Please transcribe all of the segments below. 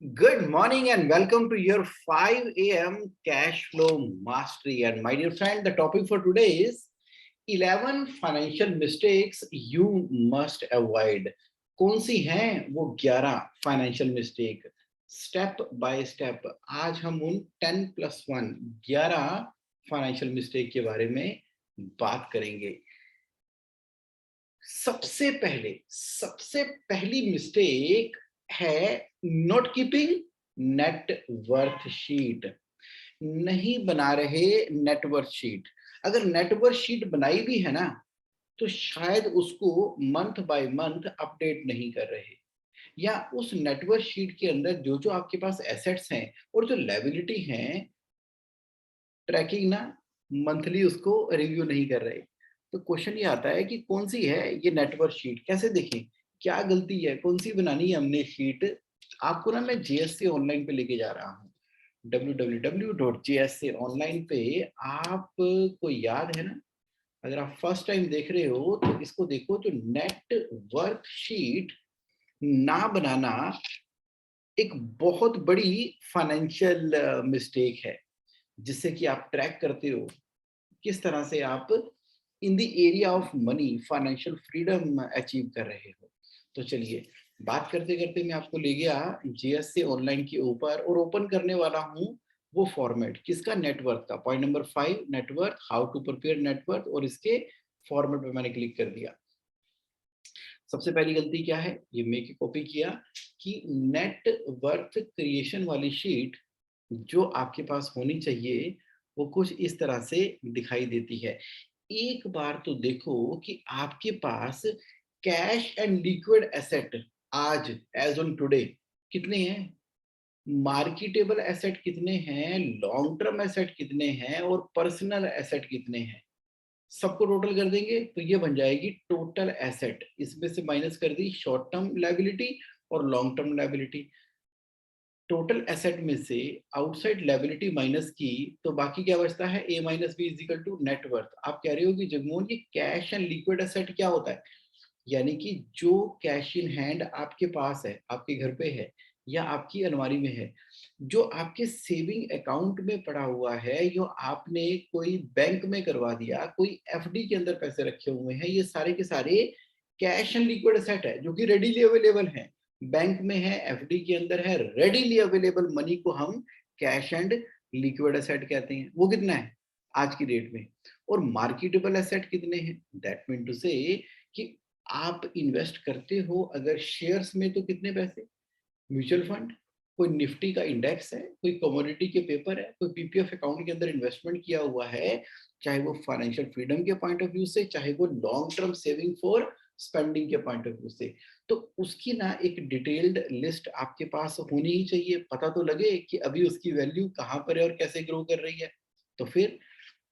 Good morning and welcome to your 5 a.m. cash flow mastery. And my dear friend, the topic for today is 11 financial mistakes you must avoid. कौन सी हैं वो 11 financial mistake? Step by step आज हम उन 10+1 11 financial mistake के बारे में बात करेंगे। सबसे पहली मिस्टेक है not keeping net worth sheet. नहीं बना रहे नेटवर्थ शीट। अगर नेटवर्थ शीट बनाई भी है ना, तो शायद उसको मंथ बाय मंथ अपडेट नहीं कर रहे, या उस नेटवर्थ शीट के अंदर जो जो आपके पास एसेट्स हैं और जो लायबिलिटी हैं, ट्रैकिंग ना मंथली उसको रिव्यू नहीं कर रहे। तो क्वेश्चन ये आता है कि कौन सी है ये नेटवर्क शीट, कैसे देखें, क्या गलती है, कौन सी बनानी है हमने शीट। आपको ना मैं जेएससी ऑनलाइन पे लेके जा रहा हूँ। www.jsconline पे आपको याद है ना, अगर आप फर्स्ट टाइम देख रहे हो तो इसको देखो, जो नेट वर्थ शीट ना बनाना एक बहुत बड़ी फाइनेंशियल मिस्टेक है, जिससे कि आप ट्रैक करते हो किस तरह से आप in the area of money financial freedom achieve कर रहे हो। तो चलिए, बात करते करते मैं आपको ले गया जीएससी ऑनलाइन के ऊपर और ओपन करने वाला हूँ वो फॉर्मेट किसका, नेटवर्क का। Point number 5 network, how to prepare network, और इसके फॉर्मेट पे मैंने क्लिक कर दिया। सबसे पहली गलती क्या है, ये मेक कॉपी किया कि नेट वर्थ क्रिएशन वाली शीट जो आपके पास होनी चाहिए वो कुछ इस तरह से दिखाई देती है। एक बार तो देखो कि आपके पास कैश एंड लिक्विड एसेट आज एज ऑन टुडे कितने हैं, मार्केटेबल एसेट कितने हैं, लॉन्ग टर्म एसेट कितने हैं और पर्सनल एसेट कितने हैं। सबको टोटल कर देंगे तो ये बन जाएगी टोटल एसेट। इसमें से माइनस कर दी शॉर्ट टर्म लायबिलिटी और long term liability. Total asset में से आउटसाइड लायबिलिटी माइनस की तो बाकी क्या बचता है, A minus B is equal to net worth. आप कह रहे हो कि जगमोहन ये कैश एंड लिक्विड एसेट क्या होता है, यानी कि जो कैश इन हैंड आपके पास है, आपके घर पे है या आपकी अलमारी में है, जो आपके सेविंग अकाउंट में पड़ा हुआ है, जो आपने कोई बैंक में करवा दिया, कोई एफडी के अंदर पैसे रखे हुए हैं, ये सारे के सारे कैश एंड लिक्विड एसेट है जो कि रेडीली अवेलेबल है। बैंक में है, एफडी के अंदर है, रेडीली अवेलेबल मनी को हम कैश एंड लिक्विड एसेट कहते हैं। वो कितना है आज की डेट में, और मार्केटेबल एसेट कितने हैं, दैट मीन टू से कि आप इन्वेस्ट करते हो अगर शेयर्स में तो कितने पैसे, म्यूचुअल फंड, कोई निफ्टी का इंडेक्स है, कोई कमोडिटी के पेपर है, कोई पीपीएफ अकाउंट के अंदर इन्वेस्टमेंट किया हुआ है, चाहे वो फाइनेंशियल फ्रीडम के पॉइंट ऑफ व्यू से, चाहे वो long term saving for spending के पॉइंट ऑफ व्यू से, तो उसकी ना एक डिटेल्ड लिस्ट आपके पास होनी ही चाहिए। पता तो लगे कि अभी उसकी वैल्यू कहाँ पर है और कैसे ग्रो कर रही है। तो फिर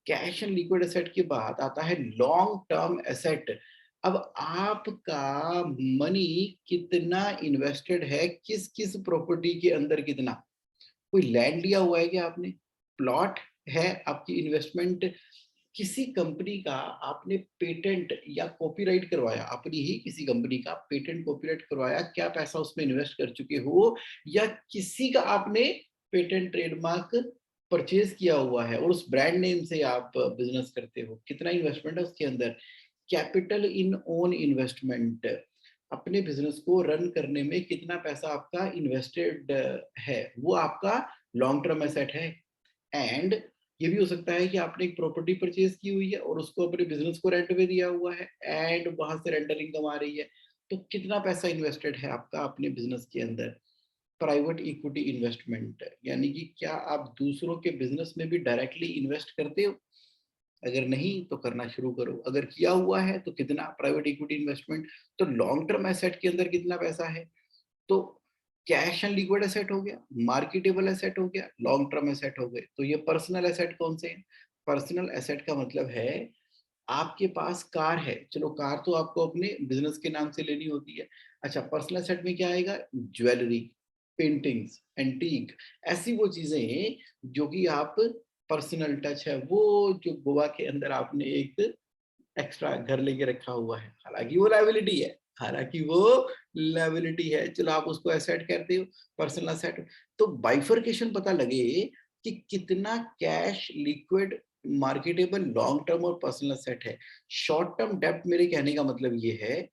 कैश एंड लिक्विड एसेट के बाद आता है लॉन्ग टर्म एसेट। अब आपका मनी कितना इन्वेस्टेड है, किस किस प्रॉपर्टी के अंदर कितना, कोई लैंड लिया हुआ है क्या आपने, प्लॉट है आपकी इन्वेस्टमेंट, किसी कंपनी का आपने पेटेंट या कॉपीराइट करवाया, अपनी ही किसी कंपनी का पेटेंट कॉपीराइट करवाया, क्या पैसा उसमें इन्वेस्ट कर चुके हो, या किसी का आपने पेटेंट ट्रेडमार्क परचेज किया हुआ है और उस ब्रांड नेम से आप बिजनेस करते हो, कितना इन्वेस्टमेंट है उसके अंदर। कैपिटल इन ओन इन्वेस्टमेंट, अपने बिजनेस को रन करने में कितना पैसा आपका इन्वेस्टेड है, वो आपका लॉन्ग टर्म एसेट है। एंड ये भी हो सकता है कि आपने एक प्रॉपर्टी परचेज की हुई है और उसको अपने बिजनेस को रेंट पे दिया हुआ है एंड वहां से रेंटल इनकम आ रही है। तो कितना पैसा इन्वेस्टेड है आपका अपने बिजनेस के अंदर। प्राइवेट इक्विटी इन्वेस्टमेंट, यानी कि क्या आप दूसरों के बिजनेस में भी डायरेक्टली इन्वेस्ट करते हो, अगर नहीं तो करना शुरू करो, अगर किया हुआ है तो कितना प्राइवेट इक्विटी इन्वेस्टमेंट। तो लॉन्ग टर्म एसेट के अंदर कितना पैसा है, तो कैश एंड लिक्विड एसेट हो गया, मार्केटेबल एसेट हो गया, लॉन्ग टर्म एसेट हो गए। तो ये पर्सनल एसेट कौन से हैं, पर्सनल एसेट का मतलब है आपके पास कार है, चलो कार तो आपको अपने बिजनेस के नाम से लेनी होती है। अच्छा, पर्सनल सेट में क्या आएगा, ज्वेलरी, पेंटिंग्स, एंटीक, ऐसी वो चीजें जो कि आप पर्सनल टच है, वो जो गोवा के अंदर आपने एक एक्स्ट्रा घर लेके रखा हुआ है, हालांकि वो लायबिलिटी है, हालांकि वो लायबिलिटी है, चलो आप उसको एसेट कहते हो, पर्सनल एसेट। तो बाइफर्केशन पता लगे कि कितना cash, liquid, marketable, long term और पर्सनल एसेट है। शॉर्ट टर्म डेब्ट, मेरे कहने का मतलब ये है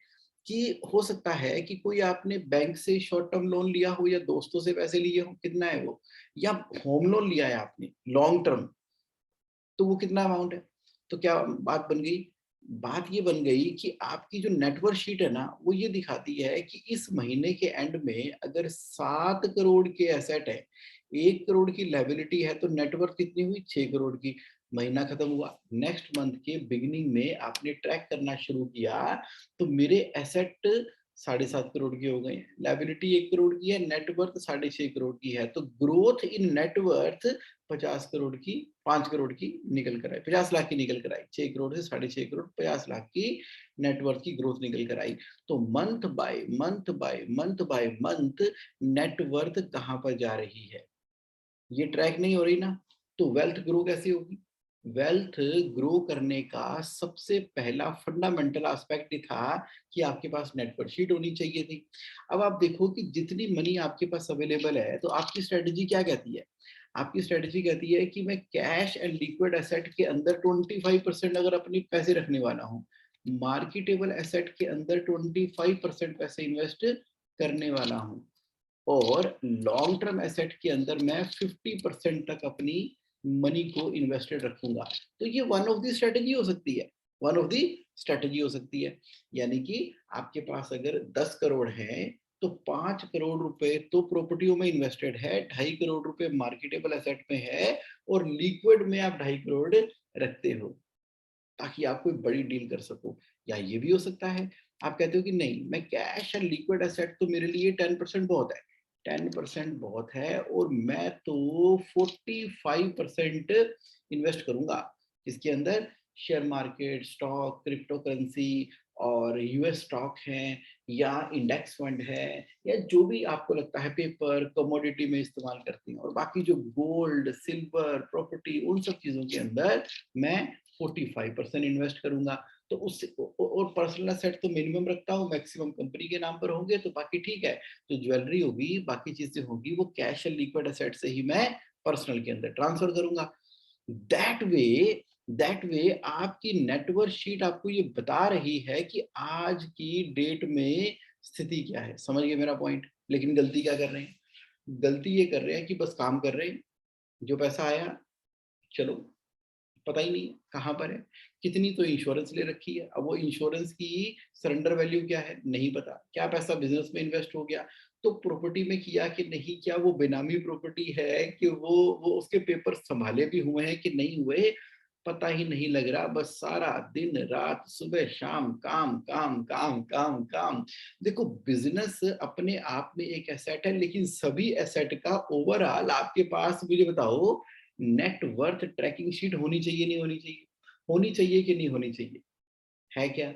कि हो सकता है कि कोई आपने बैंक से शॉर्ट टर्म लोन लिया हो या दोस्तों से पैसे लिए हो, कितना है वो, या होम लोन लिया है आपने लॉन्ग टर्म, तो वो कितना अमाउंट है। तो क्या बात बन गई, बात ये बन गई कि आपकी जो नेटवर्क शीट है ना, वो ये दिखाती है कि इस महीने के एंड में अगर 7 करोड़ के एसेट है, 1 करोड़ की लायबिलिटी है, तो नेटवर्क कितनी हुई, 6 करोड़ की। महीना खत्म हुआ, नेक्स्ट मंथ के बिगिनिंग में आपने ट्रैक करना शुरू किया, तो मेरे एसेट 7.5 करोड़ के हो गए, लायबिलिटी 1 करोड़ की है, नेटवर्थ 6.5 करोड़ की है। तो ग्रोथ इन नेटवर्थ 50 करोड़ की, 5 करोड़ की निकल कर आई, 50 लाख की निकल कर आई, 6 करोड़ से 6.5 करोड़, 50 लाख की नेटवर्थ की ग्रोथ निकल कर आई। तो month by month by month by month net worth कहां पर जा रही है, ये ट्रैक नहीं हो रही ना। तो वेल्थ ग्रो कैसे होगी, वेल्थ ग्रो करने का सबसे पहला फंडामेंटल एस्पेक्ट ये था कि आपके पास नेटवर्क शीट होनी चाहिए थी। अब आप देखो कि जितनी मनी आपके पास अवेलेबल है, तो आपकी स्ट्रेटजी क्या कहती है, आपकी स्ट्रेटजी कहती है कि मैं कैश एंड लिक्विड एसेट के अंदर 25% अगर अपने पैसे रखने वाला हूँ, मार्केटेबल एसेट के अंदर 25% पैसे इन्वेस्ट करने वाला हूँ, और लॉन्ग टर्म एसेट के अंदर मैं 50% तक अपनी मनी को इन्वेस्टेड रखूंगा। तो ये वन ऑफ द स्ट्रेटजी हो सकती है, वन ऑफ द स्ट्रेटजी हो सकती है। यानी कि आपके पास अगर 10 करोड़ है, तो 5 करोड़ रुपए तो प्रॉपर्टियों में इन्वेस्टेड है, 2.5 करोड़ रुपए मार्केटेबल एसेट में है, और लिक्विड में आप 2.5 करोड़ रखते हो, ताकि आप कोई बड़ी डील कर सको। या ये भी हो सकता है, आप कहते हो कि नहीं, मैं कैश एंड लिक्विड एसेट, तो मेरे लिए 10% बहुत है, 10% बहुत है, और मैं तो 45% इन्वेस्ट करूंगा, इसके अंदर share market, stock, crypto currency, और यूएस स्टॉक है, या इंडेक्स फंड है, या जो भी आपको लगता है, पेपर कमोडिटी में इस्तेमाल करती हैं, और बाकी जो गोल्ड, सिल्वर, प्रॉपर्टी, उन सब चीजों के अंदर मैं 45% इन्वेस्ट करूंगा। तो उससे और पर्सनल एसेट तो मिनिमम रखता हूँ, मैक्सिमम कंपनी के नाम पर होंगे, तो बाकी ठीक है, जो ज्वेलरी होगी, बाकी चीजें होगी, वो कैश एंड लिक्विड एसेट से ही मैं पर्सनल के अंदर ट्रांसफर करूंगा। दैट वे दैट वे आपकी नेटवर्क शीट आपको ये बता रही है कि आज की डेट में स्थिति क्या है। समझ गए मेरा पॉइंट। लेकिन गलती क्या कर रहे हैं, गलती ये कर रहे हैं कि बस काम कर रहे हैं, जो पैसा आया, चलो, पता ही नहीं कहाँ पर है, कितनी तो इंश्योरेंस ले रखी है, अब वो इंश्योरेंस की सरेंडर वैल्यू क्या है नहीं पता, क्या पैसा बिजनेस में इन्वेस्ट हो गया, तो प्रॉपर्टी में किया कि नहीं किया, वो बेनामी प्रॉपर्टी है कि वो उसके पेपर संभाले भी हुए हैं कि नहीं हुए, पता ही नहीं लग रहा। बस सारा दिन रात सुबह शाम काम काम काम काम काम। देखो, बिजनेस अपने आप में एक एसेट है, लेकिन सभी एसेट का ओवरऑल आपके पास, मुझे बताओ, नेट वर्थ ट्रैकिंग शीट होनी चाहिए नहीं होनी चाहिए, होनी चाहिए कि नहीं होनी चाहिए, है क्या?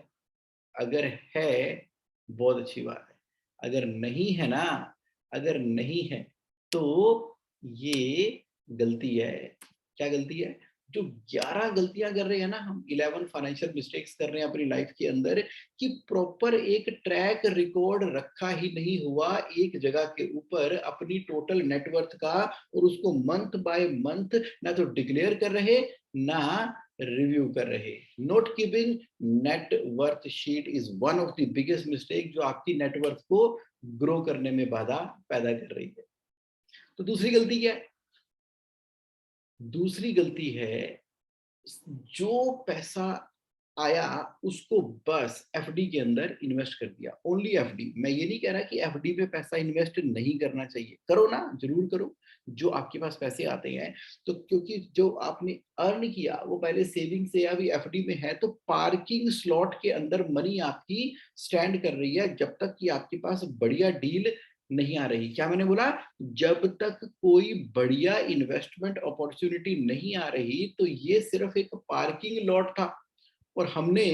अगर है, बहुत अच्छी बात है। अगर नहीं है ना, अगर नहीं है, तो ये गलती है। क्या गलती है? जो 11 गलतियां कर रहे हैं ना हम, 11 फाइनेंशियल मिस्टेक्स कर रहे हैं अपनी लाइफ के अंदर, कि प्रॉपर एक ट्रैक रिकॉर्ड रखा ही नहीं हुआ एक जगह के ऊपर अपनी टोटल नेटवर्थ का, और उसको मंथ बाय मंथ ना तो डिक्लेयर कर रहे, ना रिव्यू कर रहे। Note keeping net worth sheet is one of the biggest mistake, जो आपकी नेटवर्थ को ग्रो करने में बाधा पैदा कर रही है। तो दूसरी गलती क्या है? दूसरी गलती है, जो पैसा आया उसको बस एफडी के अंदर इन्वेस्ट कर दिया, ओनली एफडी। मैं ये नहीं कह रहा कि एफडी में पैसा इन्वेस्ट नहीं करना चाहिए, करो ना, जरूर करो, जो आपके पास पैसे आते हैं, तो क्योंकि जो आपने अर्न किया वो पहले सेविंग से या भी एफडी में है, तो पार्किंग स्लॉट के अंदर मनी आपकी स्टैंड कर रही है, जब तक कि आपके पास बढ़िया डील नहीं आ रही। क्या मैंने बोला? जब तक कोई बढ़िया इन्वेस्टमेंट अपॉर्चुनिटी नहीं आ रही, तो ये सिर्फ एक पार्किंग लॉट था, और हमने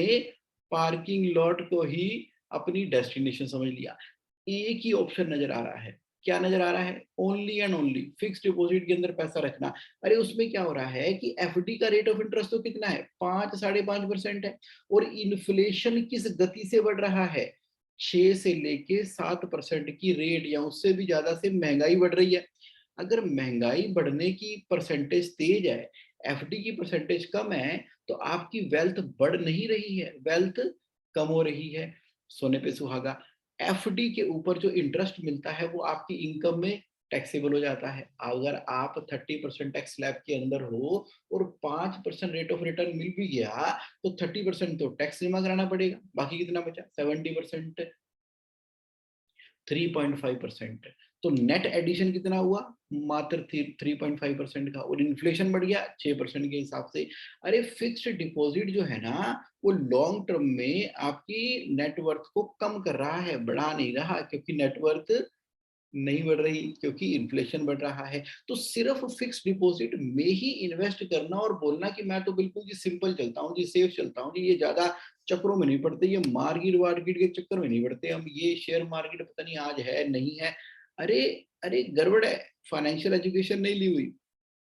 पार्किंग लॉट को ही अपनी डेस्टिनेशन समझ लिया। एक ही ऑप्शन नजर आ रहा है, क्या नजर आ रहा है? Only and only fix deposit के अंदर पैसा रखना। अरे उसमें क्या हो रहा है कि एफडी का रेट ऑफ इंटरेस्ट तो कितना है, 5 5.5% है, और इन्फ्लेशन किस गति से बढ़ रहा है, 6 से लेके 7% की रेट या उससे भी ज्यादा से महंगाई बढ़ रही है। अगर महंगाई बढ़ने की परसेंटेज तेज है, एफडी की परसेंटेज कम है, तो आपकी वेल्थ बढ़ नहीं रही है, वेल्थ कम हो रही है। सोने पे सुहागा, एफडी के ऊपर जो इंटरेस्ट मिलता है वो आपकी इनकम में टैक्सेबल हो जाता है। अगर आप 30% टैक्स स्लैब के अंदर हो और 5% रेट ऑफ रिटर्न मिल भी गया, तो 30% तो टैक्स जमा कराना पड़ेगा, बाकी कितना बचा? 70%, 3.5%। तो नेट एडिशन कितना हुआ? मात्र 3.5% का, और इन्फ्लेशन बढ़ गया 6% के हिसाब से। अरे फिक्स्ड डिपॉजिट जो है ना, वो लॉन्ग टर्म में आपकी नेटवर्थ को कम कर रहा है, बढ़ा नहीं रहा, क्योंकि नेटवर्थ नहीं बढ़ रही, क्योंकि इन्फ्लेशन बढ़ रहा है। तो सिर्फ फिक्स्ड डिपॉजिट में ही इन्वेस्ट करना और बोलना कि मैं तो बिल्कुल जी सिंपल चलता हूँ जी, सेफ चलता हूँ जी, ये ज्यादा चक्रों में नहीं पड़ते, ये मार्केट वार्केट के चक्कर में नहीं पड़ते हम, ये शेयर मार्केट पता नहीं आज है नहीं है। अरे अरे गड़बड़ है, फाइनेंशियल एजुकेशन नहीं ली हुई।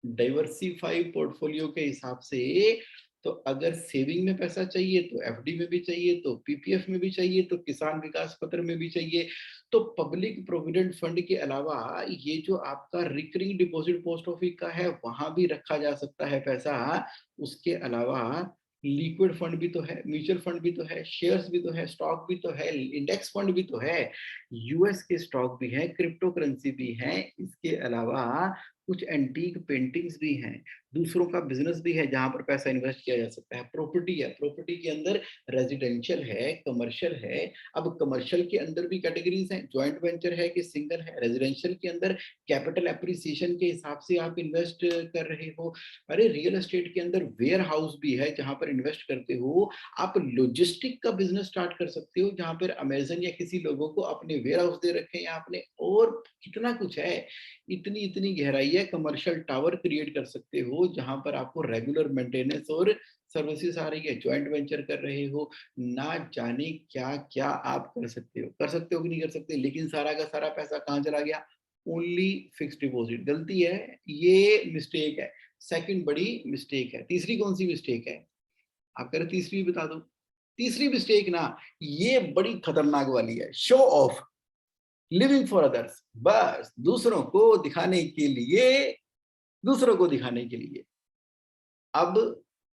डाइवर्सिफाई पोर्टफोलियो के हिसाब से, तो अगर सेविंग में पैसा चाहिए तो एफडी में भी चाहिए, तो पीपीएफ में भी चाहिए, तो किसान विकास पत्र में भी चाहिए, तो पब्लिक प्रोविडेंट फंड के अलावा ये जो आपका रिकरिंग डिपॉजिट पोस्ट ऑफिस का है वहां भी रखा जा सकता है पैसा। उसके अलावा लिक्विड फंड भी तो है, म्यूचुअल फंड भी तो है, शेयर्स भी तो है, स्टॉक भी तो है, इंडेक्स फंड भी तो है, यूएस के स्टॉक भी है, क्रिप्टो करेंसी भी है। इसके अलावा कुछ एंटीक पेंटिंग्स भी हैं, दूसरों का बिजनेस भी है जहां पर पैसा इन्वेस्ट किया जा सकता है, प्रॉपर्टी है, प्रॉपर्टी के अंदर रेजिडेंशियल है, कमर्शियल है। अब कमर्शियल के अंदर भी कैटेगरीज हैं, जॉइंट वेंचर है कि सिंगल है। रेजिडेंशियल के अंदर कैपिटल एप्रिसिएशन के हिसाब से आप इन्वेस्ट कर रहे हो। अरे रियल एस्टेट के अंदर वेयर हाउस भी है जहां पर इन्वेस्ट करते हो। आप लॉजिस्टिक का बिजनेस स्टार्ट कर सकते हो जहां पर अमेजन या किसी लोगों को अपने वेयर हाउस दे रखे हैं आपने, और कितना कुछ है। इतनी इतनी गहराई है, कमर्शियल टावर क्रिएट कर सकते हो जहां पर आपको रेगुलर मेंटेनेंस और सर्विसेज आ रही है, जॉइंट वेंचर कर रहे हो, ना जाने क्या क्या आप कर सकते हो कि नहीं कर सकते। लेकिन सारा का सारा पैसा कहाँ चला गया? Only fixed deposit. गलती है, ये मिस्टेक है, सेकंड बड़ी मिस्टेक है। तीसरी कौन सी मिस्टेक है? आप कह रहे तीसरी बता दो। तीसरी मिस्टेक ना, ये बड़ी खतरनाक वाली है, show off, living for others. बस दूसरों को दिखाने के लिए, दूसरों को दिखाने के लिए। अब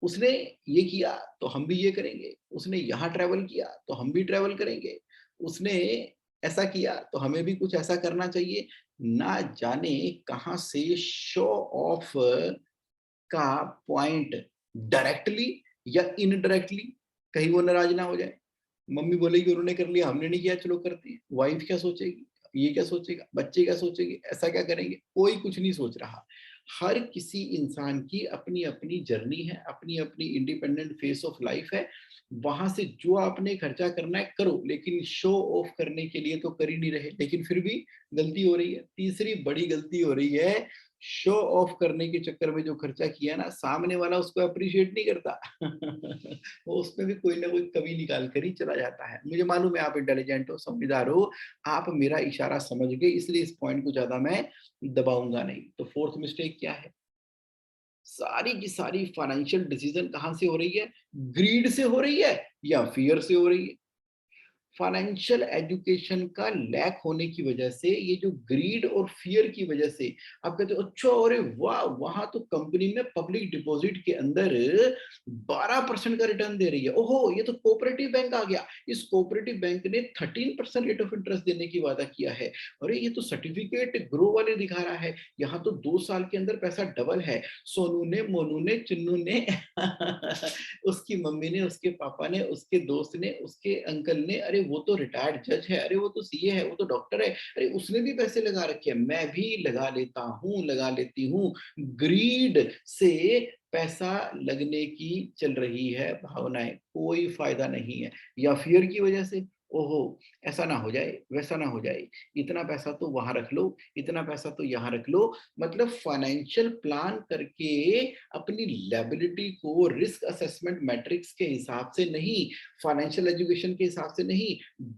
उसने ये किया तो हम भी ये करेंगे, उसने यहाँ ट्रैवल किया तो हम भी ट्रैवल करेंगे, उसने ऐसा किया तो हमें भी कुछ ऐसा करना चाहिए। ना जाने कहां से शो ऑफ का पॉइंट, डायरेक्टली या इनडायरेक्टली, कहीं वो नाराज ना हो जाए। मम्मी बोलेगी उन्होंने कर लिया हमने नहीं किया, चलो करते हैं। वाइफ क्या सोचेगी, ये क्या सोचेगा, बच्चे क्या सोचेंगे, ऐसा क्या करेंगे, कोई कुछ नहीं सोच रहा। हर किसी इंसान की अपनी अपनी जर्नी है, अपनी अपनी इंडिपेंडेंट फेस ऑफ लाइफ है। वहां से जो आपने खर्चा करना है करो, लेकिन शो ऑफ करने के लिए तो कर ही नहीं रहे। लेकिन फिर भी गलती हो रही है, तीसरी बड़ी गलती हो रही है। शो ऑफ करने के चक्कर में जो खर्चा किया ना, सामने वाला उसको अप्रिशिएट नहीं करता। वो उसमें भी कोई ना कोई कमी निकाल कर ही चला जाता है। मुझे मालूम है आप इंटेलिजेंट हो, समझदार हो, आप मेरा इशारा समझ गए, इसलिए इस पॉइंट को ज्यादा मैं दबाऊंगा नहीं। तो फोर्थ मिस्टेक क्या है? सारी की सारी फाइनेंशियल डिसीजन कहां से हो रही है? ग्रीड से हो रही है या फियर से हो रही है? फाइनेंशियल एजुकेशन का लैक होने की वजह से, ये जो ग्रीड और फियर की वजह से आप कहते हो अच्छा अरे वाह, वहां तो कंपनी में पब्लिक डिपॉजिट के अंदर 12% का रिटर्न दे रही है, ओहो ये तो कोऑपरेटिव बैंक आ गया, इस कोऑपरेटिव बैंक ने 13% रेट ऑफ इंटरेस्ट देने की वादा किया है। अरे ये तो सर्टिफिकेट ग्रो वाले दिखा रहा है, यहाँ तो 2 साल के अंदर पैसा डबल है। सोनू ने, मोनू ने, चिन्नू ने उसकी मम्मी ने, उसके पापा ने, उसके दोस्त ने, उसके अंकल ने, अरे वो तो रिटायर्ड जज है, अरे वो तो सीए है, वो तो डॉक्टर है, अरे उसने भी पैसे लगा रखे हैं, मैं भी लगा लेता हूँ, लगा लेती हूँ। ग्रीड से पैसा लगने की चल रही है भावनाएं, कोई फायदा नहीं है। या फियर की वजह से, ओहो ऐसा ना हो जाए, वैसा ना हो जाए, इतना पैसा तो वहां रख लो, इतना पैसा तो यहाँ रख लो। मतलब फाइनेंशियल प्लान करके अपनी लायबिलिटी को रिस्क असेसमेंट मैट्रिक्स के हिसाब से नहीं, फाइनेंशियल एजुकेशन के हिसाब से नहीं,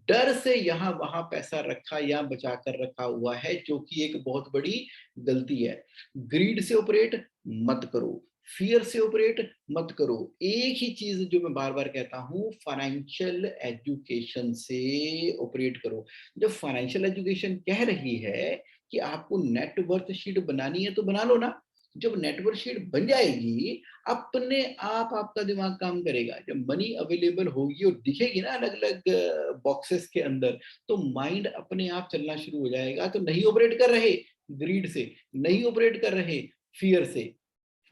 डर से यहाँ वहां पैसा रखा या बचा कर रखा हुआ है, जो कि एक बहुत बड़ी गलती है। ग्रीड से ऑपरेट मत करो, फियर से ऑपरेट मत करो। एक ही चीज जो मैं बार बार कहता हूं, फाइनेंशियल एजुकेशन से ऑपरेट करो। जब फाइनेंशियल एजुकेशन कह रही है कि आपको नेटवर्थ शीट बनानी है तो बना लो ना। जब नेटवर्थ शीट बन जाएगी, अपने आप आपका दिमाग काम करेगा। जब मनी अवेलेबल होगी और दिखेगी ना अलग अलग बॉक्सेस के अंदर, तो माइंड अपने आप चलना शुरू हो जाएगा। तो नहीं ऑपरेट कर रहे ग्रीड से, नहीं ऑपरेट कर रहे फियर से,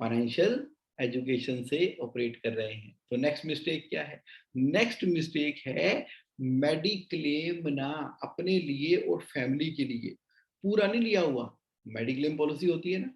फाइनेंशियल एजुकेशन से ऑपरेट कर रहे हैं। तो नेक्स्ट मिस्टेक क्या है? नेक्स्ट मिस्टेक है मेडिक्लेम ना अपने लिए और फैमिली के लिए पूरा नहीं लिया हुआ। मेडिक्लेम पॉलिसी होती है ना,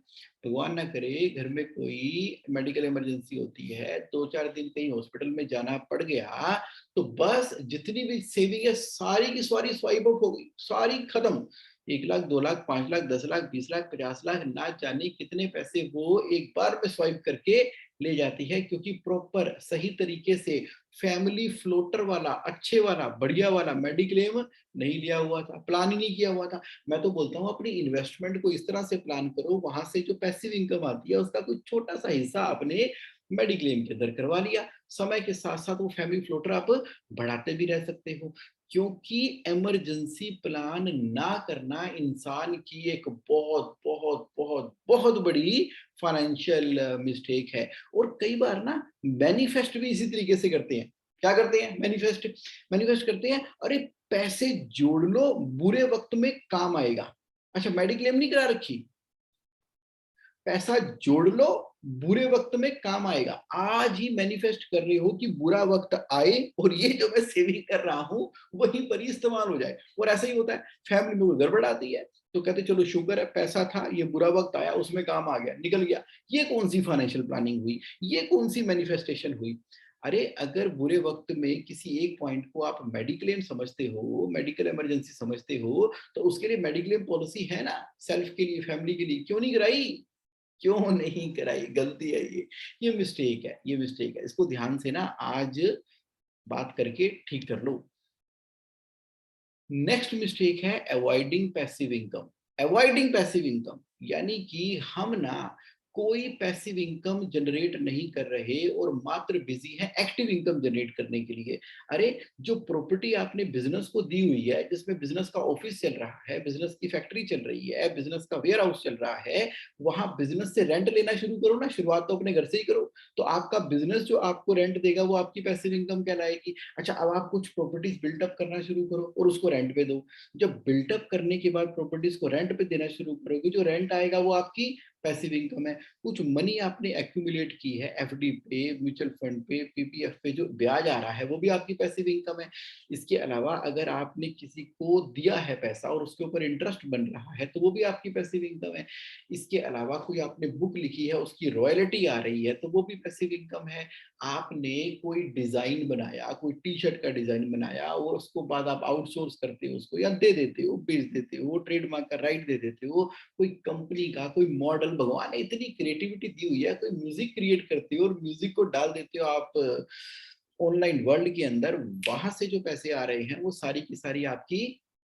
भगवान ना करे घर में कोई मेडिकल इमरजेंसी होती है, 2-4 दिन कहीं हॉस्पिटल में जाना पड़ गया, तो बस जितनी भी सेविंग है सारी की सारी स्वाइप आउट हो गई, सारी खत्म। 1 लाख, 2 लाख, 5 लाख, 10 लाख, 20 लाख, 50 लाख, ना जाने कितने पैसे वो एक बार में स्वाइप करके ले जाती है, क्योंकि प्रॉपर सही तरीके से फैमिली फ्लोटर वाला, अच्छे वाला, बढ़िया वाला मेडिक्लेम नहीं लिया हुआ था, प्लान ही नहीं किया हुआ था। मैं तो बोलता हूँ अपनी इन्वेस्टमेंट को इस तरह से प्लान करो, वहां से जो पैसिव इनकम आती है उसका कोई छोटा सा हिस्सा आपने मेडिक्लेम के अंदर करवा लिया। समय के साथ साथ वो फैमिली फ्लोटर आप बढ़ाते भी रह सकते हो, क्योंकि इमरजेंसी प्लान ना करना इंसान की एक बहुत बहुत बहुत बहुत बड़ी फाइनेंशियल मिस्टेक है। और कई बार ना मैनिफेस्ट भी इसी तरीके से करते हैं। क्या करते हैं? मैनिफेस्ट मैनिफेस्ट करते हैं, अरे पैसे जोड़ लो बुरे वक्त में काम आएगा। अच्छा, मेडिक्लेम नहीं करा रखी, पैसा जोड़ लो बुरे वक्त में काम आएगा। आज ही मैनिफेस्ट कर रहे हो कि बुरा वक्त आए और ये जो मैं सेविंग कर रहा हूं वहीं पर ही इस्तेमाल हो जाए। और ऐसा ही होता है, फैमिली में कोई गड़बड़ आती है तो कहते चलो शुक्र है पैसा था, ये बुरा वक्त आया उसमें काम आ गया, निकल गया। ये कौन सी फाइनेंशियल प्लानिंग हुई? ये कौन सी मैनिफेस्टेशन हुई? अरे अगर बुरे वक्त में किसी एक पॉइंट को आप मेडिक्लेम समझते हो, मेडिकल इमरजेंसी समझते हो, तो उसके लिए मेडिक्लेम पॉलिसी है ना, सेल्फ के लिए, फैमिली के लिए, क्यों नहीं कराई? क्यों नहीं कराई? गलती है ये मिस्टेक है, ये मिस्टेक है। इसको ध्यान से ना आज बात करके ठीक कर लो। नेक्स्ट मिस्टेक है avoiding passive income. Avoiding passive income यानी कि हम ना कोई पैसिव इनकम जनरेट नहीं कर रहे और मात्र बिजी है एक्टिव इनकम जनरेट करने के लिए। अरे जो प्रॉपर्टी आपने बिजनेस को दी हुई है, जिसमें बिजनेस का ऑफिस चल रहा है, बिजनेस की फैक्ट्री चल रही है, बिजनेस का वेयर हाउस चल रहा है, वहां बिजनेस से रेंट लेना शुरू करो ना। शुरुआत तो अपने घर से ही करो, तो आपका बिजनेस जो आपको रेंट देगा वो आपकी पैसिव इनकम कहलाएगी। अच्छा, अब आप कुछ प्रॉपर्टीज बिल्टअप करना शुरू करो और उसको रेंट पे दो। जब बिल्टअप करने के बाद प्रॉपर्टीज को रेंट पे देना शुरू करोगे, जो रेंट आएगा वो आपकी पैसिव इनकम है। कुछ मनी आपने एक्यूमुलेट की है एफडी पे, म्यूचुअल फंड पे, पीपीएफ पे, जो ब्याज आ रहा है वो भी आपकी पैसिव इनकम है। इसके अलावा अगर आपने किसी को दिया है पैसा और उसके ऊपर इंटरेस्ट बन रहा है तो वो भी आपकी पैसिव इनकम है। इसके अलावा कोई आपने बुक लिखी है, उसकी रॉयल्टी आ रही है, तो वो भी पैसिव इनकम है। आपने कोई डिजाइन बनाया, कोई टी शर्ट का डिजाइन बनाया और उसको बाद आप आउटसोर्स करते हो उसको, या दे देते हो, बेच देते हो, ट्रेडमार्क का राइट दे देते हो, कोई कंपनी का कोई मॉडल, भगवान ने इतनी क्रिएटिविटी दी हुई है, कोई म्यूजिक क्रिएट करते हो और म्यूजिक को डाल देते हो आप ऑनलाइन वर्ल्ड के अंदर, वहां से जो पैसे आ रहे हैं वो सारी की सारी आपकी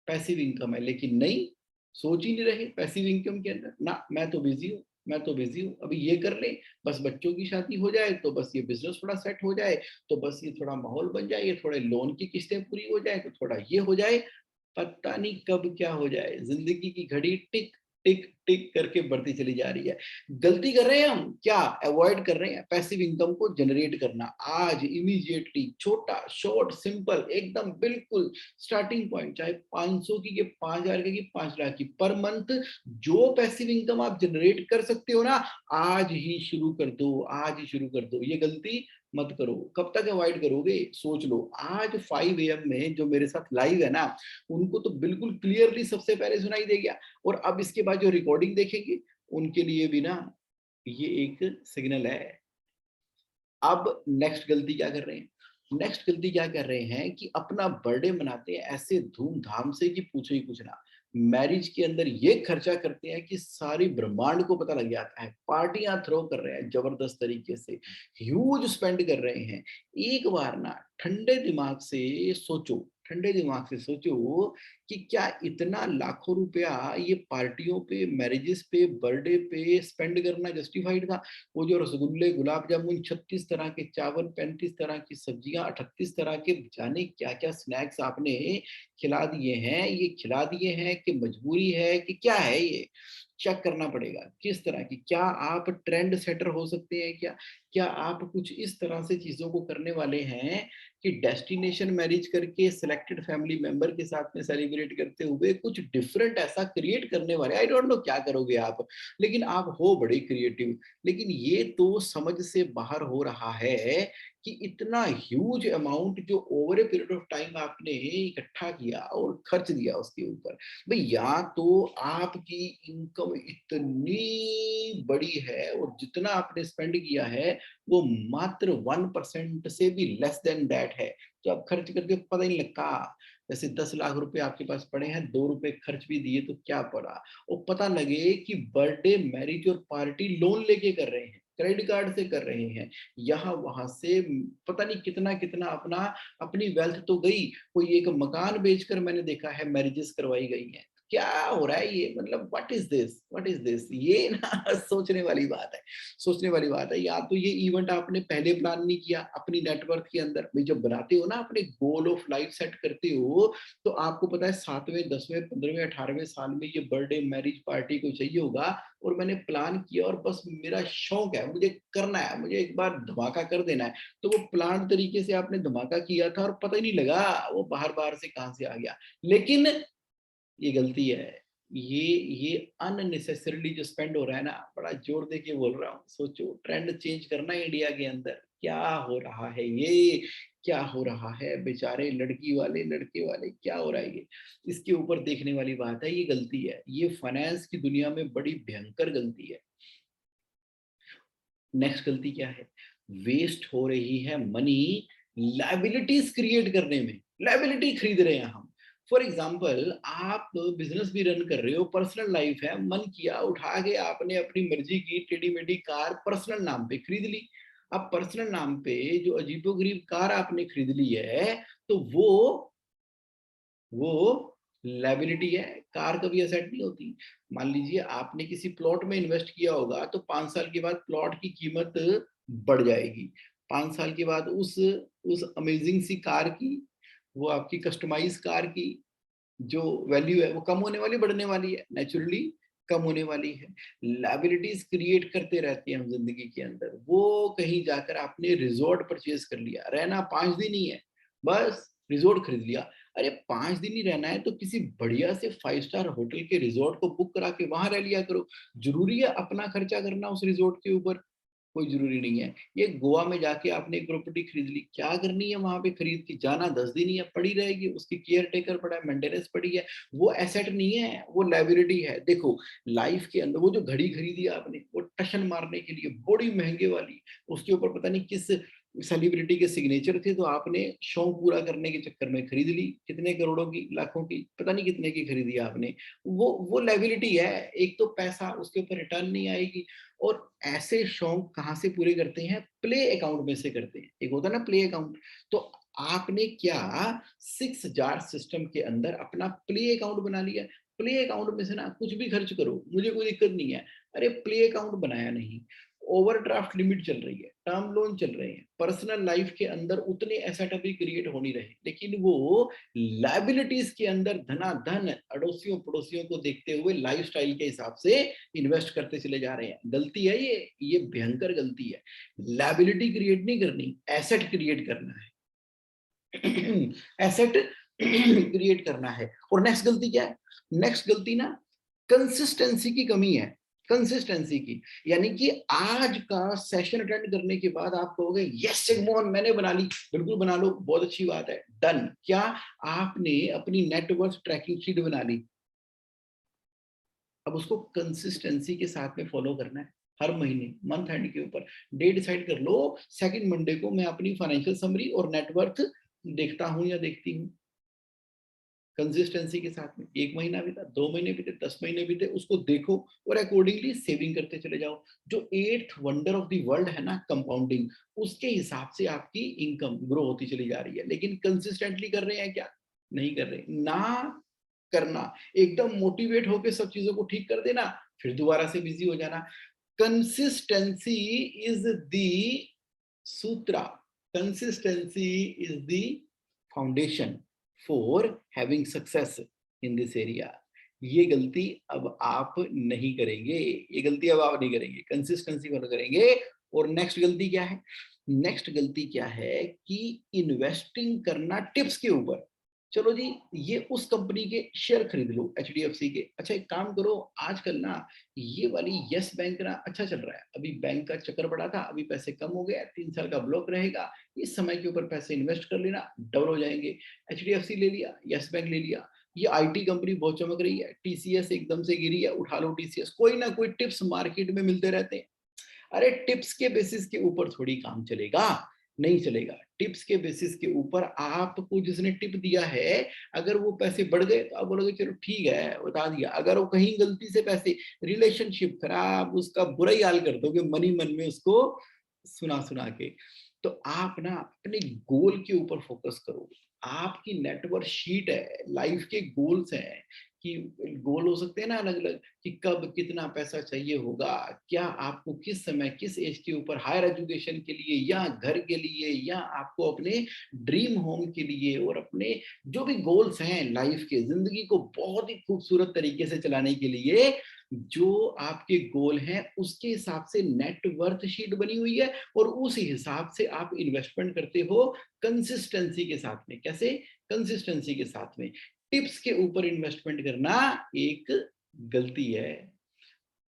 पैसिव इनकम है। लेकिन नहीं, सोच ही नहीं रहे पैसिव इनकम के अंदर ना, मैं तो बिजी हूँ, मैं तो बिजी हूँ, अभी ये कर ले, बस बच्चों की शादी हो जाए, तो बस ये बिजनेस थोड़ा सेट हो जाए, तो बस ये थोड़ा माहौल बन जाए, ये थोड़े लोन की किस्तें पूरी हो जाए, तो थोड़ा ये हो जाए। पता नहीं कब क्या हो जाए, जिंदगी की घड़ी टिक टिक टिक करके बढ़ती चली जा रही है। गलती कर रहे हैं हम क्या? अवॉइड कर रहे हैं पैसिव इनकम को जनरेट करना। आज इमीडिएटली, छोटा, शॉर्ट, सिंपल, एकदम बिल्कुल स्टार्टिंग पॉइंट, चाहे 500 की के 5000 की 5 लाख की पर मंथ, जो पैसिव इनकम आप जनरेट कर सकते हो ना, आज ही शुरू कर दो, आज ही शुरू कर दो। ये गलती मत करो। कब तक अवॉइड करोगे? सोच लो। आज 5 AM में जो मेरे साथ लाइव है ना, उनको तो बिल्कुल क्लियरली सबसे पहले सुनाई दे गया, और अब इसके बाद जो रिकॉर्डिंग देखेंगे उनके लिए भी ना ये एक सिग्नल है। अब नेक्स्ट गलती क्या कर रहे हैं? नेक्स्ट गलती क्या कर रहे हैं कि अपना बर्थडे मनाते हैं ऐसे धूमधाम से कि पूछो ही कुछ ना। मैरिज के अंदर ये खर्चा करते हैं कि सारी ब्रह्मांड को पता लग जाता है। पार्टियां थ्रो कर रहे हैं जबरदस्त तरीके से, ह्यूज स्पेंड कर रहे हैं। एक बार ना ठंडे दिमाग से सोचो, ठंडे दिमाग से सोचो कि क्या इतना लाखों रुपया ये पार्टियों पे, मैरिजेस पे, बर्थडे पे स्पेंड करना जस्टिफाइड था? वो जो रसगुल्ले, गुलाब जामुन, 36 तरह के चावल, 35 तरह की सब्जियां, 38 तरह के जाने क्या-क्या स्नैक्स आपने खिला दिए हैं, ये खिला दिए हैं कि मजबूरी है कि क्या है ये? चेक करना पड़ेगा किस तरह की, क्या आप ट्रेंड सेटर हो सकते हैं क्या? क्या आप कुछ इस तरह से चीज़ों को करने वाले हैं कि डेस्टिनेशन मैरिज करके सिलेक्टेड फैमिली मेंबर के साथ में सेलिब्रेट करते हुए कुछ डिफरेंट ऐसा क्रिएट करने वाले, आई डोंट नो क्या करोगे आप, लेकिन आप हो बड़े क्रिएटिव। लेकिन ये तो समझ से बाहर हो रहा है कि इतना ह्यूज अमाउंट जो over a period of time आपने इकट्ठा किया और खर्च दिया उसके ऊपर। भाई या तो आपकी इनकम इतनी बड़ी है और जितना आपने स्पेंड किया है वो मात्र 1% से भी लेस देन दैट है, तो आप खर्च करके पता ही नहीं लगता। जैसे 10 लाख रुपए आपके पास पड़े हैं, 2 रुपए खर्च भी दिए तो क्या पड़ा, और पता लगे कि बर्थडे, मैरिज और पार्टी लोन लेके कर रहे हैं, क्रेडिट कार्ड से कर रहे हैं, यहाँ वहां से पता नहीं कितना कितना अपना, अपनी वेल्थ तो गई, कोई एक मकान बेचकर मैंने देखा है मैरिजेस करवाई गई हैं। क्या हो रहा है ये, मतलब व्हाट इज दिस, ये ना सोचने वाली बात है, सोचने वाली बात है। या तो ये इवेंट आपने पहले प्लान नहीं किया अपनी नेटवर्क के अंदर, भाई जब बनाते हो ना अपने गोल ऑफ लाइफ सेट करते हो, तो आपको पता है 7वें 10वें 15वें 18वें साल में ये बर्थडे मैरिज पार्टी को चाहिए होगा, और मैंने प्लान किया और बस मेरा शौक है, मुझे करना है, मुझे एक बार धमाका कर देना है, तो वो प्लान तरीके से आपने धमाका किया था और पता ही नहीं लगा वो बाहर बाहर से कहां से आ गया। लेकिन ये गलती है, ये अननेसेसरीली जो स्पेंड हो रहा है ना, बड़ा जोर दे के बोल रहा हूँ, सोचो ट्रेंड चेंज करना है इंडिया के अंदर, क्या हो रहा है ये, क्या हो रहा है, बेचारे लड़की वाले लड़के वाले, क्या हो रहा है ये, इसके ऊपर देखने वाली बात है, ये गलती है, ये फाइनेंस की दुनिया में बड़ी भयंकर गलती है। नेक्स्ट गलती क्या है, वेस्ट हो रही है मनी लाइबिलिटीज क्रिएट करने में, लाइबिलिटी खरीद रहे हैं हम। फॉर एग्जाम्पल आप बिजनेस भी रन कर रहे हो, पर्सनल लाइफ है, मन किया उठा के आपने अपनी मर्जी की टेढ़ी मेढ़ी कार पर्सनल नाम पे खरीद ली। अब पर्सनल नाम पे जो अजीबोगरीब कार आपने खरीद ली है, तो वो लायबिलिटी है, कार कभी एसेट नहीं होती। मान लीजिए आपने किसी प्लॉट में इन्वेस्ट किया होगा, तो 5 साल के बाद प्लॉट की कीमत बढ़ जाएगी, 5 साल के बाद उस अमेजिंग सी कार की, वो आपकी कस्टमाइज कार की जो वैल्यू है वो कम होने वाली, बढ़ने वाली है, नेचुरली कम होने वाली है। लायबिलिटीज क्रिएट करते रहते हैं हम जिंदगी के अंदर। वो कहीं जाकर आपने रिजॉर्ट परचेज कर लिया, रहना 5 दिन ही है, बस रिजॉर्ट खरीद लिया। अरे 5 दिन ही रहना है तो किसी बढ़िया से 5 स्टार होटल के रिजॉर्ट को बुक करा के वहां रह लिया करो। जरूरी है अपना खर्चा करना उस रिजॉर्ट के ऊपर? कोई जरूरी नहीं है। ये गोवा में जाके आपने एक प्रॉपर्टी खरीद ली, क्या करनी है वहां पे खरीद के, जाना 10 दिन ही है, पड़ी रहेगी, उसकी केयर टेकर पड़ा है, मेंटेनेंस पड़ी है, वो एसेट नहीं है, वो लाइबिलिटी है। देखो लाइफ के अंदर वो जो घड़ी खरीदी आपने, वो टशन मारने के लिए बड़ी महंगे वाली, उसके ऊपर पता नहीं किस सेलिब्रिटी के सिग्नेचर थे, तो आपने शौक पूरा करने के चक्कर में खरीद ली, कितने करोड़ों की, लाखों की, पता नहीं कितने की खरीदी आपने। वो लाइबिलिटी है, एक तो पैसा उसके ऊपर रिटर्न नहीं आएगी। और ऐसे शौक कहाँ से पूरे करते हैं, प्ले अकाउंट में से करते हैं, एक होता है ना प्ले अकाउंट। तो आपने क्या 6 जार सिस्टम के अंदर अपना प्ले अकाउंट बना लिया। प्ले अकाउंट में से ना कुछ भी खर्च करो, मुझे कोई दिक्कत नहीं है। अरे प्ले अकाउंट बनाया नहीं, ओवरड्राफ्ट लिमिट चल रही है, टर्म लोन चल रहे हैं, पर्सनल लाइफ के अंदर उतने एसेट अभी क्रिएट हो नहीं रहे, लेकिन वो लाइबिलिटीज के अंदर धनाधन अड़ोसियों पड़ोसियों को देखते हुए लाइफस्टाइल के हिसाब से इन्वेस्ट करते चले जा रहे हैं। गलती है ये भयंकर गलती है। लाइबिलिटी क्रिएट नहीं करनी, एसेट क्रिएट करना है। एसेट क्रिएट करना है। और नेक्स्ट गलती क्या है, नेक्स्ट गलती ना कंसिस्टेंसी की कमी है, कंसिस्टेंसी की। यानी कि आज का सेशन अटेंड करने के बाद आप कहोगे यस जगमोहन मैंने बना ली, बिल्कुल बना लो, बहुत अच्छी बात है, डन। क्या आपने अपनी नेटवर्क ट्रैकिंग शीट बना ली? अब उसको कंसिस्टेंसी के साथ में फॉलो करना है। हर महीने मंथ एंड के ऊपर डे डिसाइड कर लो, सेकंड मंडे को मैं अपनी फाइनेंशियल समरी और नेटवर्थ देखता हूं या देखती हूँ। कंसिस्टेंसी के साथ में 1 महीना बीता, 2 महीने बीते, 10 महीने बीते, उसको देखो और अकॉर्डिंगली सेविंग करते चले जाओ। जो 8th wonder of the world है ना कंपाउंडिंग, उसके हिसाब से आपकी इनकम ग्रो होती चली जा रही है। लेकिन कंसिस्टेंटली कर रहे हैं क्या? नहीं कर रहे ना। करना, एकदम मोटिवेट होके सब चीजों को ठीक कर देना, फिर दोबारा से बिजी हो जाना। Consistency is the Sutra, consistency is the foundation for having success in this area. ये गलती अब आप नहीं करेंगे, ये गलती अब आप नहीं करेंगे, कंसिस्टेंसी फॉलो करेंगे। और नेक्स्ट गलती क्या है? नेक्स्ट गलती क्या है कि इन्वेस्टिंग करना टिप्स के ऊपर। चलो जी, ये उस कंपनी के शेयर खरीद लो एचडीएफसी के। अच्छा एक काम करो, आजकल ना ये वाली यस बैंक ना अच्छा चल रहा है, अभी बैंक का चक्कर पड़ा था, अभी पैसे कम हो गए, 3 साल का ब्लॉक रहेगा, इस समय के ऊपर पैसे इन्वेस्ट कर लेना, डबल हो जाएंगे। एचडीएफसी ले लिया, यस बैंक ले लिया। ये आईटी कंपनी बहुत चमक रही है, टीसीएस एकदम से गिरी है, उठा लो टीसीएस। कोई ना कोई टिप्स मार्केट में मिलते रहते हैं। अरे टिप्स के बेसिस के ऊपर थोड़ी काम चलेगा, नहीं चलेगा। टिप्स के बेसिस के ऊपर आपको जिसने टिप दिया है, अगर वो पैसे बढ़ गए तो आप बोलोगे चलो ठीक है बता दिया। अगर वो कहीं गलती से पैसे, रिलेशनशिप खराब, उसका बुरा ही हाल कर दोगे मनी मन में उसको सुना सुना के। तो आप ना अपने गोल के ऊपर फोकस करो। आपकी नेटवर्क शीट है, लाइफ के गोल्स हैं, कि गोल हो सकते हैं ना अलग अलग, कि कब कितना पैसा चाहिए होगा, क्या आपको किस समय किस एज के ऊपर हायर एजुकेशन के लिए, या घर के लिए, या आपको अपने ड्रीम होम के लिए, और अपने जो भी गोल्स हैं लाइफ के, जिंदगी को बहुत ही खूबसूरत तरीके से चलाने के लिए जो आपके गोल हैं उसके हिसाब से नेटवर्थ शीट बनी हुई है, और उस हिसाब से आप इन्वेस्टमेंट करते हो कंसिस्टेंसी के साथ में। कैसे? कंसिस्टेंसी के साथ में। टिप्स के ऊपर इन्वेस्टमेंट करना एक गलती है।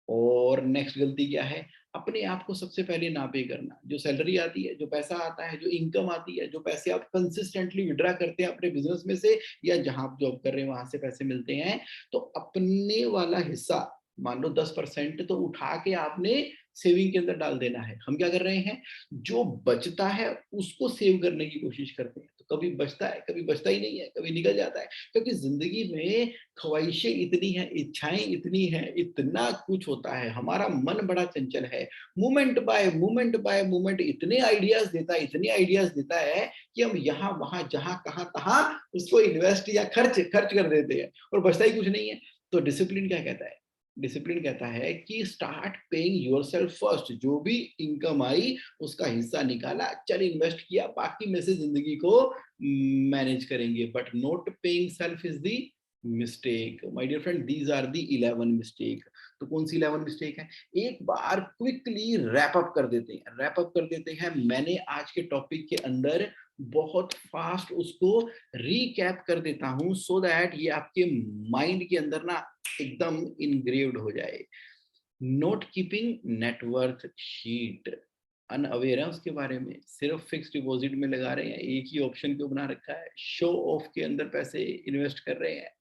और नेक्स्ट गलती क्या है? अपने आप को सबसे पहले ना पे करना। जो सैलरी आती है, जो पैसा आता है, जो इनकम आती है, जो पैसे आप कंसिस्टेंटली विड्रा करते हैं अपने बिजनेस में से, या जहां आप जॉब कर रहे हैं वहां से पैसे मिलते हैं, तो अपने वाला हिस्सा मान लो 10% तो उठा के आपने सेविंग के अंदर डाल देना है। हम क्या कर रहे हैं, जो बचता है उसको सेव करने की कोशिश करते हैं। तो कभी बचता है, कभी बचता ही नहीं है, कभी निकल जाता है। क्योंकि जिंदगी में ख्वाहिशें इतनी हैं, इच्छाएं इतनी हैं, इतना कुछ होता है, हमारा मन बड़ा चंचल है। मोमेंट बाय मोमेंट इतने आइडियाज देता है, इतने आइडियाज देता है कि हम यहाँ वहां जहां कहां तहां उसको इन्वेस्ट या खर्च खर्च कर देते हैं, और बचता ही कुछ नहीं है। तो डिसिप्लिन क्या कहता है? डिसिप्लिन कहता है कि स्टार्ट पेइंग योरसेल्फ फर्स्ट। जो भी इनकम आई उसका हिस्सा निकाला, चल इन्वेस्ट किया, बाकी में से जिंदगी को मैनेज करेंगे। But not paying self is the mistake my dear friend, these are the 11 mistake. तो कौन सी 11 मिस्टेक है? एक बार क्विकली रैप अप कर देते हैं, रैप अप कर देते हैं। मैंने आज के टॉपिक के अंदर बहुत फास्ट उसको रीकैप कर देता हूं, सो दैट ये आपके माइंड के अंदर ना एकदम इनग्रेव्ड हो जाए। Note keeping net worth sheet, unaware है उसके बारे में, सिर्फ फिक्स डिपॉजिट में लगा रहे हैं, एक ही ऑप्शन को बना रखा है, शो ऑफ के अंदर पैसे इन्वेस्ट कर रहे हैं,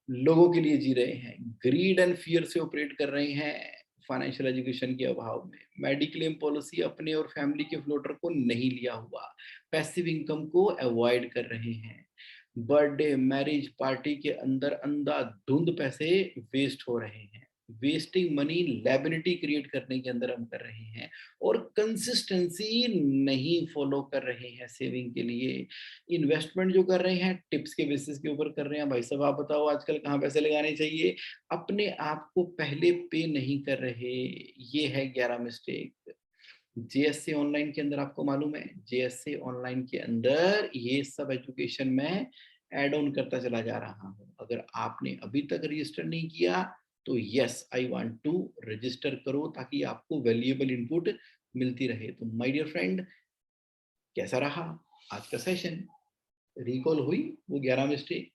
लोगों के लिए जी रहे हैं, ग्रीड एंड फियर से ऑपरेट कर रहे हैं फाइनेंशियल एजुकेशन के अभाव में, मेडिक्लेम पॉलिसी अपने और फैमिली के फ्लोटर को नहीं लिया हुआ, पैसिव इनकम को अवॉइड कर रहे हैं, बर्थडे मैरिज पार्टी के अंदर अंधाधुंध पैसे वेस्ट हो रहे हैं, वेस्टिंग मनी लायबिलिटी क्रिएट करने के अंदर हम कर रहे हैं, और कंसिस्टेंसी नहीं फॉलो कर रहे हैं सेविंग के लिए। इन्वेस्टमेंट जो कर रहे हैं टिप्स के बेसिस के ऊपर कर रहे हैं। भाई साहब आप बताओ आजकल कहाँ पैसे लगाने चाहिए, अपने आप को पहले पे नहीं कर रहे। ये है 11 मिस्टेक। जेएससी ऑनलाइन के अंदर आपको मालूम है, जेएससी ऑनलाइन के अंदर ये सब एजुकेशन में ऐड ऑन करता चला जा रहा हूँ। अगर आपने अभी तक रजिस्टर नहीं किया तो yes I want to register करो, ताकि आपको वैल्यूएबल इनपुट मिलती रहे। तो माय डियर फ्रेंड, कैसा रहा आज का सेशन? रिकॉल हुई वो 11 मिस्टेक?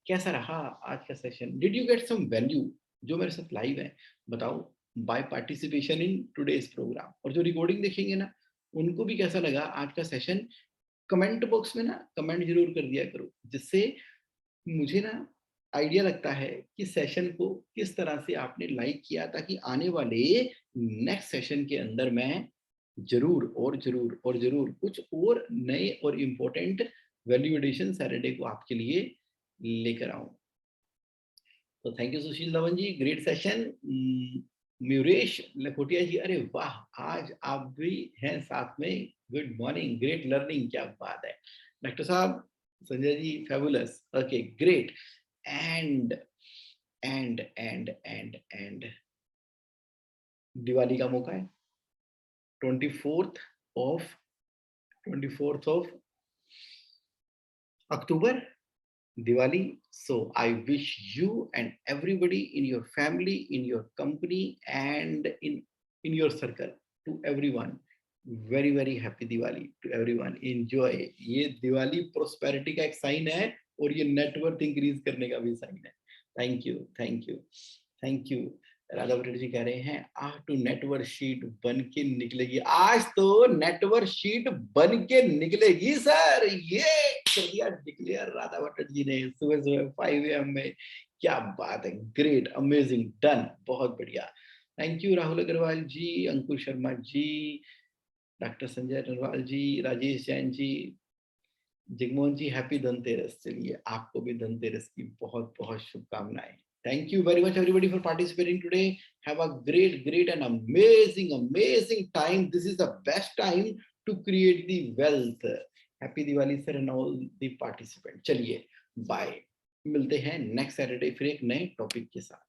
कैसा रहा आज का session? Did you get some value? जो मेरे साथ लाइव है बताओ, by participation in today's programme. और जो रिकॉर्डिंग देखेंगे ना उनको भी कैसा लगा आज का सेशन? कमेंट बॉक्स में ना कमेंट जरूर कर दिया करो, जिससे मुझे ना आइडिया लगता है कि सेशन को किस तरह से आपने लाइक किया, ताकि आने वाले नेक्स्ट सेशन के अंदर मैं जरूर और जरूर और जरूर कुछ और नए और इम्पोर्टेंट वैल्यू एडिशन सैटरडे को आपके लिए लेकर आऊं। तो thank you Sushil Dhawan ji, great session. Muresh Lakhotia ji, अरे वाह आज आप भी हैं साथ में, गुड मॉर्निंग, ग्रेट लर्निंग, क्या बात है। डॉक्टर साहब, Sanjay ji, fabulous, okay great. And and Diwali का मौका है 24th of October, Diwali. So I wish you and everybody in your family, in your company, and in your circle, to everyone, very happy Diwali to everyone. Enjoy. ये Diwali prosperity का एक sign है और ये net worth increase करने का भी sign है. Thank you. राधा भट्ट जी कह रहे हैं आज तो नेटवर्क शीट बन के निकलेगी. आज तो नेटवर्क शीट बन के निकलेगी सर. ये कर दिया डिक्लेयर राधा भट्ट जी ने सुबह 5 AM में. क्या बात है. Great, amazing, done. बहुत बढ़िया. Thank you Rahul Agarwal ji, Ankur Sharma ji, doctor Sanjay Narwal ji, Rajesh Jain ji, Jagmohan ji. Happy Dhanteras. चलिए आपको भी धनतेरस की बहुत बहुत शुभकामनाएं. Thank you very much everybody for participating today. Have a great and amazing time. This is the best time to create the wealth. Happy Diwali sir and all the participants. चलिए bye. मिलते हैं next Saturday फिर एक नए topic के साथ.